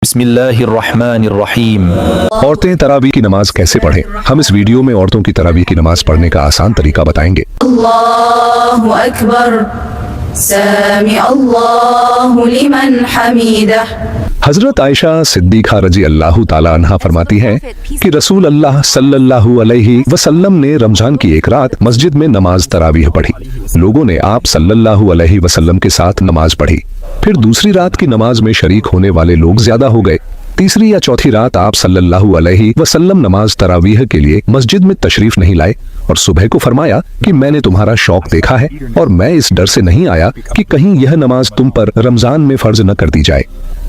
बिस्मिल्लाहिर्रहमानिर्रहीम। औरतें तरावी की नमाज कैसे पढ़ें? हम इस वीडियो में औरतों की तरावी की नमाज पढ़ने का आसान तरीका बताएंगे। अल्लाहु अकबर, समी अल्लाहु लिमन हमीदह। हजरत आयशा सिद्दीक़ा रजी अल्लाह ताला अन्हा फरमाती हैं कि रसूल अल्लाह सल्लल्लाहु अलैहि वसल्लम ने रमजान की एक रात मस्जिद में नमाज तरावीह पढ़ी। लोगों ने आप सल्लल्लाहु अलैहि वसल्लम के साथ नमाज पढ़ी। फिर दूसरी रात की नमाज में शरीक होने वाले लोग ज्यादा हो गए। तीसरी या चौथी रात आप सल्लल्लाहु अलैहि वसल्लम नमाज तरावीह के लिए मस्जिद में तशरीफ नहीं लाए और सुबह को फरमाया कि मैंने तुम्हारा शौक देखा है और मैं इस डर से नहीं आया कि कहीं यह नमाज तुम पर रमजान में फर्ज न कर दी जाए,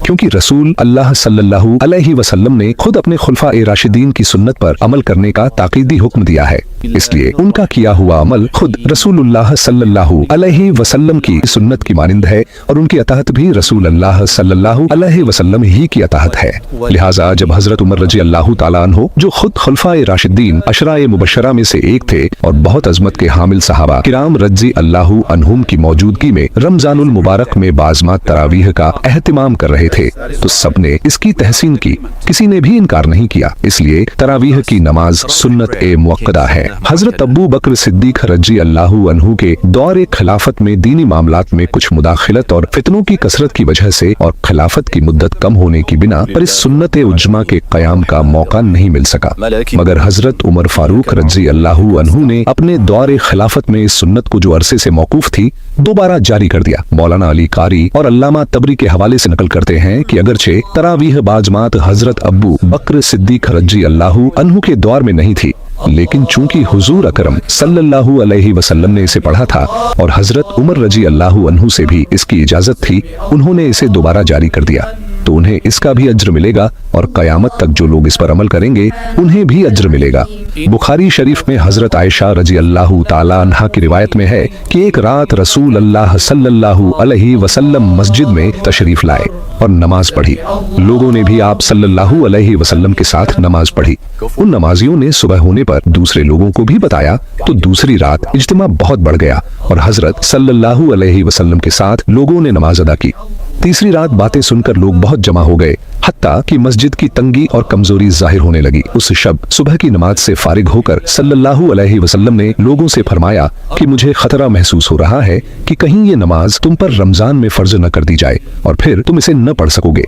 क्योंकि रसूल अल्लाह सल्लल्लाहु अलैहि वसल्लम ने खुद अपने खुलफा-ए राशिदीन की सुन्नत पर अमल करने का ताकीदी हुक्म दिया है। इसलिए उनका किया हुआ अमल खुद रसूलुल्लाह सल्लल्लाहु अलैहि वसल्लम की सुन्नत की मानिंद है और उनकी अताहत भी रसूल अल्लाह सल्लल्लाहु अलैहि वसल्लम ही की अताहत है। लिहाजा जब हजरत उमर रजी अल्लाह ताला अन्हु, जो खुद खुलफा-ए राशिदीन अशरा-ए मुबश्शरा में से एक थे और बहुत अजमत के हामिल सहाबा किराम रजी अल्लाह अन्हुम की मौजूदगी में रमजानुल मुबारक में बाज़मात तरावीह का एहतिमाम कर रहे थे, तो सबने इसकी तहसीन की, किसी ने भी इनकार नहीं किया। इसलिए तरावीह की नमाज सुन्नत ए मुअक्कदा है। हजरत अबू बकर सिद्दीक रजी अल्लाह अन्हु के दौरे खिलाफत में दीनी मामलात में कुछ मुदाखिलत और फितनों की कसरत की वजह से और खिलाफत की मुद्दत कम होने की बिना पर इस सुन्नत ए उज्मा के कयाम का मौका नहीं मिल सका, मगर हजरत उमर फारूक रजी अल्लाह अन्हु ने अपने दौरे खिलाफत में इस सुन्नत को जो अरसे से मौकूफ थी दोबारा जारी कर दिया। मौलाना अली कारी और अल्लामा तबरी के हवाले से नकल करते हैं कि अगरचे तरावीह बाजमात हजरत अबू बकर सिद्दीक रजी अल्लाह अन्हु के दौर में नहीं थी, लेकिन चूंकि हुजूर अकरम सल्लल्लाहु अलैहि वसल्लम ने इसे पढ़ा था और हजरत उमर रजी अल्लाह अन्हु से भी इसकी इजाजत थी, उन्होंने इसे दोबारा जारी कर दिया, तो उन्हें इसका भी अज्र मिलेगा और कयामत तक जो लोग इस पर अमल करेंगे उन्हें भी अज्र मिलेगा। बुखारी शरीफ में हजरत आयशा रजी अल्लाह ताला अन्हा की रिवायत में है कि एक रात रसूल अल्लाह सल्लल्लाहु अलैहि वसल्लम मस्जिद में तशरीफ लाए और नमाज पढ़ी। लोगों ने भी आप सल्लल्लाहु अलैहि वसल्लम के साथ नमाज पढ़ी। उन नमाजियों ने सुबह होने पर दूसरे लोगों को भी बताया, तो दूसरी रात इज्तिमा बहुत बढ़ गया और हजरत सल्लल्लाहु अलैहि वसल्लम के साथ लोगों ने नमाज अदा की। तीसरी रात बातें सुनकर लोग बहुत जमा हो गए, हत्ता कि मस्जिद की तंगी और कमजोरी जाहिर होने लगी। उस शब सुबह की नमाज से फारिग होकर सल्लल्लाहु अलैहि वसल्लम ने लोगों से फरमाया कि मुझे खतरा महसूस हो रहा है कि कहीं ये नमाज तुम पर रमजान में फर्ज न कर दी जाए और फिर तुम इसे न पढ़ सकोगे।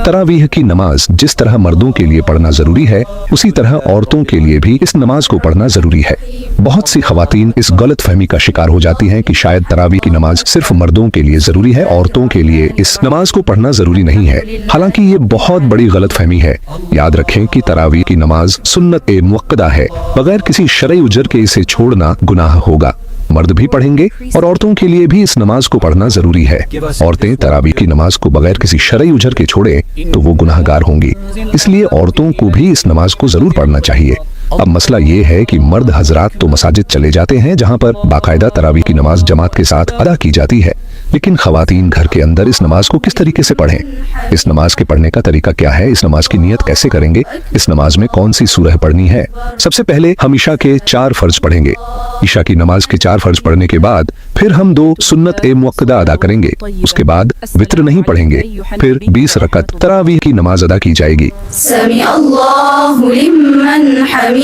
तरावीह की नमाज जिस तरह मर्दों के लिए पढ़ना जरूरी है, उसी तरह औरतों के लिए भी इस नमाज को पढ़ना जरूरी है। बहुत सी खवातीन इस गलत फहमी का शिकार हो जाती हैं कि शायद तरावीह की नमाज सिर्फ मर्दों के लिए जरूरी है, औरतों के लिए इस नमाज को पढ़ना जरूरी नहीं है। हालांकि ये बहुत बड़ी गलत फहमी है। याद रखें कि तरावीह की नमाज सुन्नत ए मुअक्कदा है, बगैर किसी शरई उजर के इसे छोड़ना गुनाह होगा। मर्द भी पढ़ेंगे और औरतों के लिए भी इस नमाज को पढ़ना जरूरी है। औरतें तरावीह की नमाज को बगैर किसी शरई उजर के छोड़ें तो वो गुनाहगार होंगी, इसलिए औरतों को भी इस नमाज को जरूर पढ़ना चाहिए। अब मसला ये है कि मर्द हजरात तो मसाजिद चले जाते हैं जहाँ पर बाकायदा तरावीह की नमाज जमात के साथ अदा की जाती है, लेकिन खवातीन घर के अंदर इस नमाज को किस तरीके से पढ़ें? इस नमाज के पढ़ने का तरीका क्या है? इस नमाज की नियत कैसे करेंगे? इस नमाज में कौन सी सूरह पढ़नी है? सबसे पहले हम ईशा के 4 फर्ज पढ़ेंगे। ईशा की नमाज के 4 फर्ज पढ़ने के बाद फिर हम 2 सुन्नत ए मुअक्कदा अदा करेंगे। उसके बाद वित्र नहीं पढ़ेंगे। फिर 20 रकत तरावीह की नमाज अदा की जाएगी। समी अल्लाहु लिमन हमीदह।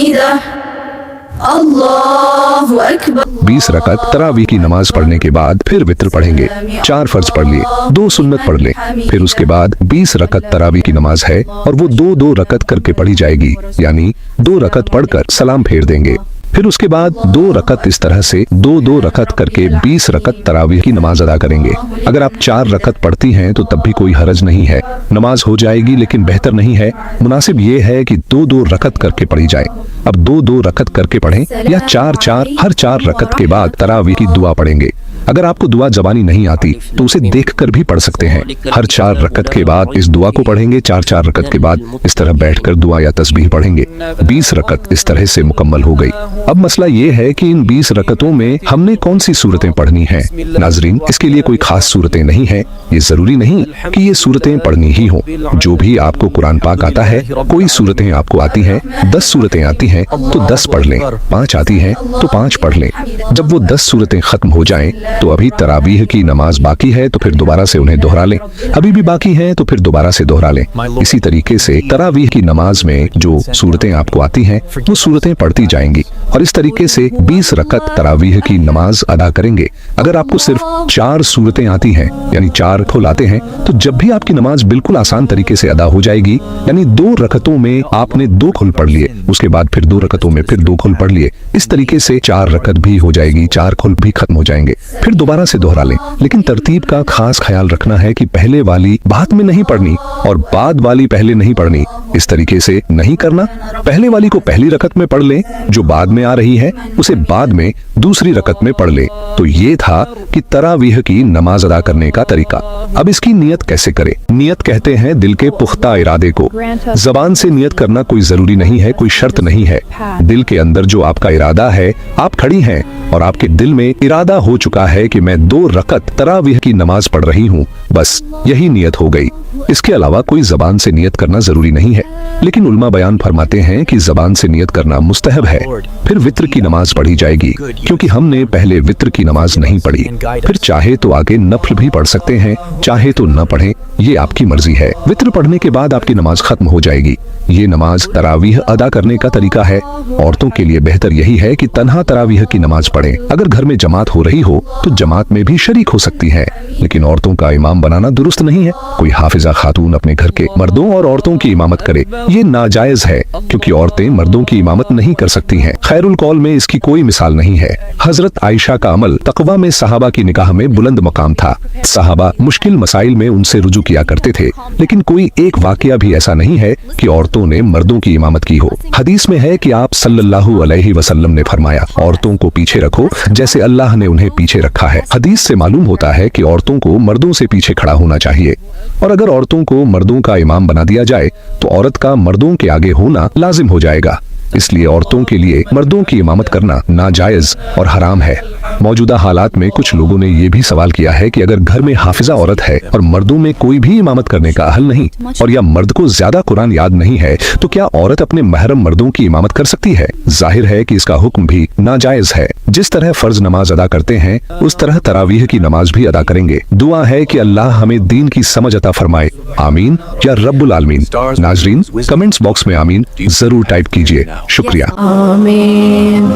अल्लाहु अकबर। 20 रकत तरावीह की नमाज पढ़ने के बाद फिर वित्र पढ़ेंगे। 4 फर्ज पढ़ लिए, 2 सुन्नत पढ़ ले, फिर उसके बाद 20 रकत तरावीह की नमाज है और वो 2-2 रकत करके पढ़ी जाएगी, यानी 2 रकत पढ़कर सलाम फेर देंगे। फिर उसके बाद 2 रकत इस तरह से 2-2 रकत करके 20 रकत तरावीह की नमाज अदा करेंगे। अगर आप 4 रकत पढ़ती हैं तो तब भी कोई हरज नहीं है, नमाज हो जाएगी, लेकिन बेहतर नहीं है, मुनासिब ये है कि 2-2 रकत करके पढ़ी जाए। अब 2-2 रकत करके पढ़ें या 4-4, हर 4 रकत के बाद तरावीह की दुआ पढ़ेंगे। अगर आपको दुआ जबानी नहीं आती तो उसे देखकर भी पढ़ सकते हैं। हर 4 रकत के बाद इस दुआ को पढ़ेंगे। 4-4 रकत के बाद इस तरह बैठकर दुआ या तस्बीह पढ़ेंगे। 20 रकत इस तरह से मुकम्मल हो गई। अब मसला ये है कि इन 20 रकतों में हमने कौन सी सूरतें पढ़नी हैं। नाजरीन, इसके लिए कोई खास सूरतें नहीं है। ये जरूरी नहीं कि ये सूरतें पढ़नी ही हों। जो भी आपको कुरान पाक आता है, कोई सूरतें आपको आती हैं, 10 सूरतें आती हैं तो 10 पढ़ लें, 5 आती हैं तो 5 पढ़ लें। जब वो 10 सूरतें खत्म हो जाएं तो अभी तरावीह की नमाज बाकी है तो फिर दोबारा से उन्हें दोहरा लें, अभी भी बाकी है तो फिर दोबारा से दोहरा लें। इसी तरीके से तरावीह की नमाज में जो सूरतें आपको आती हैं वो सूरतें पढ़ती जाएंगी और इस तरीके से 20 रकत तरावीह की नमाज अदा करेंगे। अगर आपको सिर्फ 4 सूरतें आती हैं यानी 4 खुल आते हैं तो जब भी आपकी नमाज बिल्कुल आसान तरीके से अदा हो जाएगी, यानी 2 रकतों में आपने 2 खुल पढ़ लिए, उसके बाद फिर 2 रकतों में फिर 2 खुल पढ़ लिए, इस तरीके से 4 रकत भी हो जाएगी, 4 खुल भी खत्म हो जाएंगे, फिर दोबारा से दोहरा लें। लेकिन तरतीब का खास ख्याल रखना है कि पहले वाली बाद में नहीं पढ़नी और बाद वाली पहले नहीं पढ़नी, इस तरीके से नहीं करना। पहले वाली को पहली रकत में पढ़ लें, जो बाद में आ रही है उसे बाद में दूसरी रकत में पढ़ लें। तो ये था कि तरावीह की नमाज अदा करने का तरीका। अब इसकी नियत कैसे करें? नियत कहते हैं दिल के पुख्ता इरादे को। जबान से नियत करना कोई जरूरी नहीं है, कोई शर्त नहीं है। दिल के अंदर जो आपका इरादा है, आप खड़ी हैं और आपके दिल में इरादा हो चुका है कि मैं 2 रकत तरावीह की नमाज पढ़ रही हूँ, बस यही नियत हो गई। इसके अलावा कोई जबान से नियत करना जरूरी नहीं है, लेकिन उल्मा बयान फरमाते हैं कि जबान से नियत करना मुस्तहब है। फिर वित्र की नमाज पढ़ी जाएगी, क्योंकि हमने पहले वित्र की नमाज नहीं पढ़ी। फिर चाहे तो आगे नफल भी पढ़ सकते हैं, चाहे तो न पढ़ें, ये आपकी मर्जी है। वित्र पढ़ने के बाद आपकी नमाज खत्म हो जाएगी। ये नमाज तरावीह अदा करने का तरीका है। औरतों के लिए बेहतर यही है कि तन्हा तरावीह की नमाज पढ़ें। अगर घर में जमात हो रही हो तो जमात में भी शरीक हो सकती है, लेकिन औरतों का इमाम बनाना दुरुस्त नहीं है। कोई हाफिजा खातून अपने घर के मर्दों और औरतों की इमामत करे, ये नाजायज है, क्योंकि औरतें मर्दों की इमामत नहीं कर सकती हैं। खैरुल कौल में इसकी कोई मिसाल नहीं है। हजरत आयशा का अमल तकवा में सहाबा की निगाह में बुलंद मकाम था। सहाबा मुश्किल मसाइल में उनसे रुजू किया करते थे, लेकिन कोई एक वाकया भी ऐसा नहीं है कि औरतों ने मर्दों की इमामत की हो। हदीस में है कि आप सल्लल्लाहु अलैहि वसल्लम ने फरमाया, औरतों को पीछे रखो जैसे अल्लाह ने उन्हें पीछे रखा है। हदीस से मालूम होता है कि औरतों को मर्दों से पीछे खड़ा होना चाहिए, और अगर औरतों को मर्दों का इमाम बना दिया जाए तो औरत का मर्दों के आगे होना लाजिम हो जाएगा। इसलिए औरतों के लिए मर्दों की इमामत करना नाजायज और हराम है। मौजूदा हालात में कुछ लोगों ने ये भी सवाल किया है कि अगर घर में हाफिजा औरत है और मर्दों में कोई भी इमामत करने का अहल नहीं, और या मर्द को ज्यादा कुरान याद नहीं है, तो क्या औरत अपने महरम मर्दों की इमामत कर सकती है? जाहिर है कि इसका हुक्म भी नाजायज है। जिस तरह फर्ज नमाज अदा करते हैं उस तरह तरावीह की नमाज भी अदा करेंगे। दुआ है कि अल्लाह हमें दीन की समझ अता फरमाए। आमीन या रब्बुल आलमीन। नाजरीन, कमेंट्स बॉक्स में आमीन जरूर टाइप कीजिए। शुक्रिया। आमीन।